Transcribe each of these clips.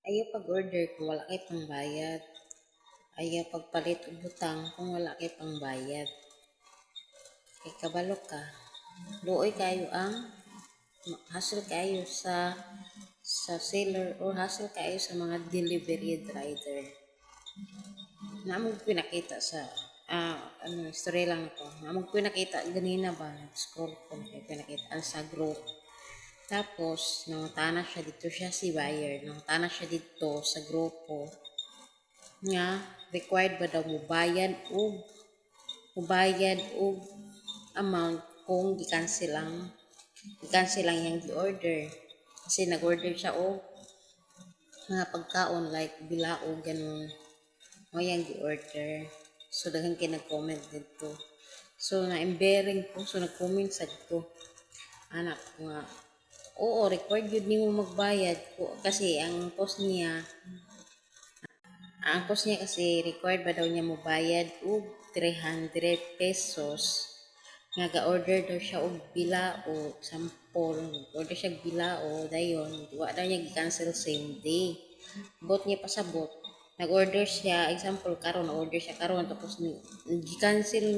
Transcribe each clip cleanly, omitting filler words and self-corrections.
Ayaw pag-order kung wala kay pangbayad. Ayaw pagpalit og butang kung wala kay pangbayad. Kay kabalo ka. Luoy kayo ang hassle kayo sa seller or hassle kayo sa mga delivery driver. Namog pinakita sa story lang ito. Namog pinakita ganina ba, nag-scroll ko pinakita sa group. Tapos, nangutana siya dito siya si buyer. Nangutana siya dito sa grupo nga required ba daw mubayad o amount kung i-cancel lang yung gi-order. Kasi nag-order siya o mga pagkaon like bilao ganun. O yung gi-order. So, daghang kinag-comment dito. So, na-embering ko. So, nag-comment sa dito. Anak nga, oo, required yun mo magbayad ko kasi ang post niya kasi required ba daw niya magbayad og 300 pesos nga ga-order daw siya og bilao sample order siya bilao dayon wa daw niya gi-cancel same day bot niya pasabot nag-order siya example karon order siya karon tapos gi-cancel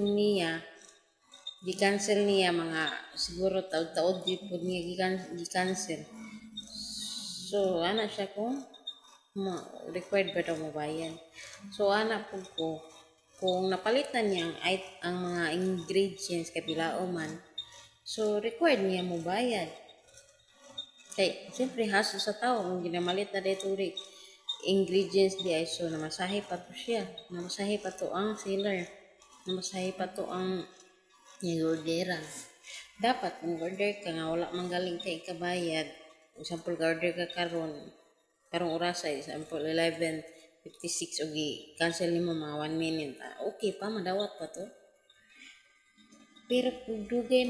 niya mga siguro taod-taod di pud niya gi-cancel. So ana siya kung required ba daw mabayan. So ana pud ko kung napalitan niya ang mga ingredients kay bilao man. So required niya mobayad. Kay siyempre haso sa tao kung ginamalit na dito ingredients di ay so namasahe pa to siya. Namasahe pa to ang seller. Namasahe pa to ang orderan. Dapat kung order ka nga wala manggaling kay kabayad. Example ka order ka karong oras ay example 11:56 og i-cancel nimo mga 1 minute. Okay pa madawat pa to. Pero kung dugay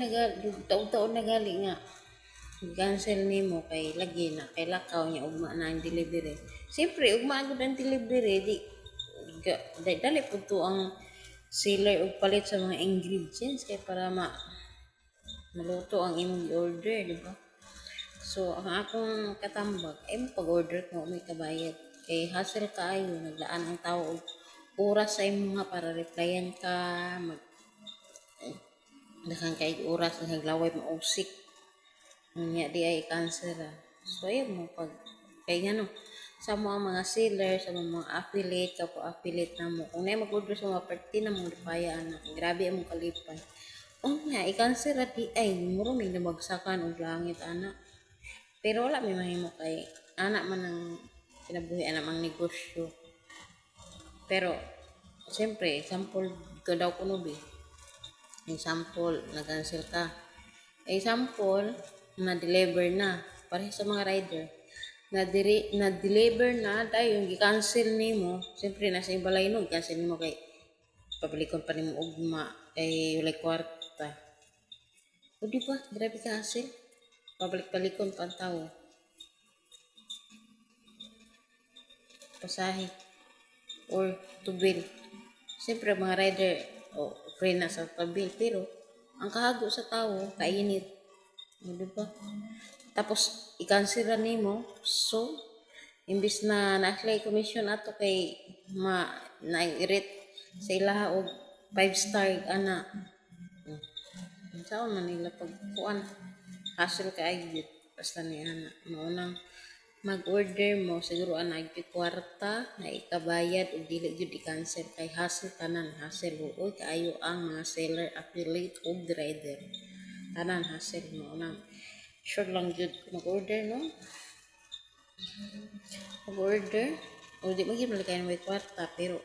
taon-taon na gali nga cancel nimo kay lagi na kay lakaw niya ugma na ang delivery. Siyempre ugma gud ang delivery di dali pud to ang seller og palit sa mga ingredients kay para maluto ang imong order, di ba? So, ang akong katambag ay pag-order ko may kabayad. Kay hassle kaayo, naglaan ang tao og oras sa imo nga para replyan ka, daghang kay oras naglaway mo usik. Nya di ay cancel So, ayaw mo kay ngano sa mga seller, sa mga affiliate, affiliate na mo. Kung na mag-order sa mga party na mong lipaya, anak, grabe ang kalipay. Nga, i-cancel at di ay, muro may nabagsakan og langit, anak. Pero wala may mahimo kay anak man ang kinabuhi, anak mang negosyo. Pero, siyempre, example, ikaw daw kuno example, nag-cancel ka. Example, na-deliver na. Pareho sa mga rider na-deliver na tayo yung gi-cancel nimo siyempre nasa ibalay no cancel nimo kay pabalikon pa nimo ugma kay walay kwarta o di ba grabe ka hassle pabalik-balikon pa ang tao pasahe or tubil siyempre mga rider free na sa tubil pero ang kahago sa tao kainit o di ba tapos i-cancel nimo so imbis na na-apply commission ato kay na-rate sa ilaha og 5-star ana saan man nila pagkuan hassle kaayo basta ni ana maunang mag-order mo siguro ana kwarta na ikabayad og dili gyud i-cancel kay hassle tanan hassle oy kaayo ang mga seller affiliate og rider tanan hassle maunang sure lang jud mag-order no mag-order o di magiging malikayan may kwarta pero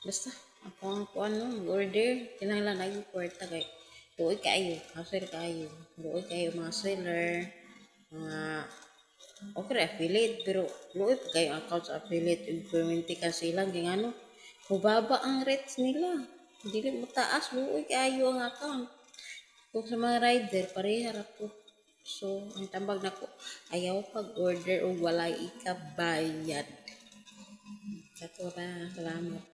basta ako ang kuan no mag-order kinahanglan na yung kwarta kay luoy kaayo hassle kaayo luoy kaayo mga seller mga okay affiliate pero luoy pa kayo account sa affiliate implemente kasi lang kay ano mababa ang rates nila dili mo taas luoy kaayo ang account kung sa mga rider, pareha ra po. So, ang tambag na ko, ayaw pag-order o walay ikabayad. Katura, salamat.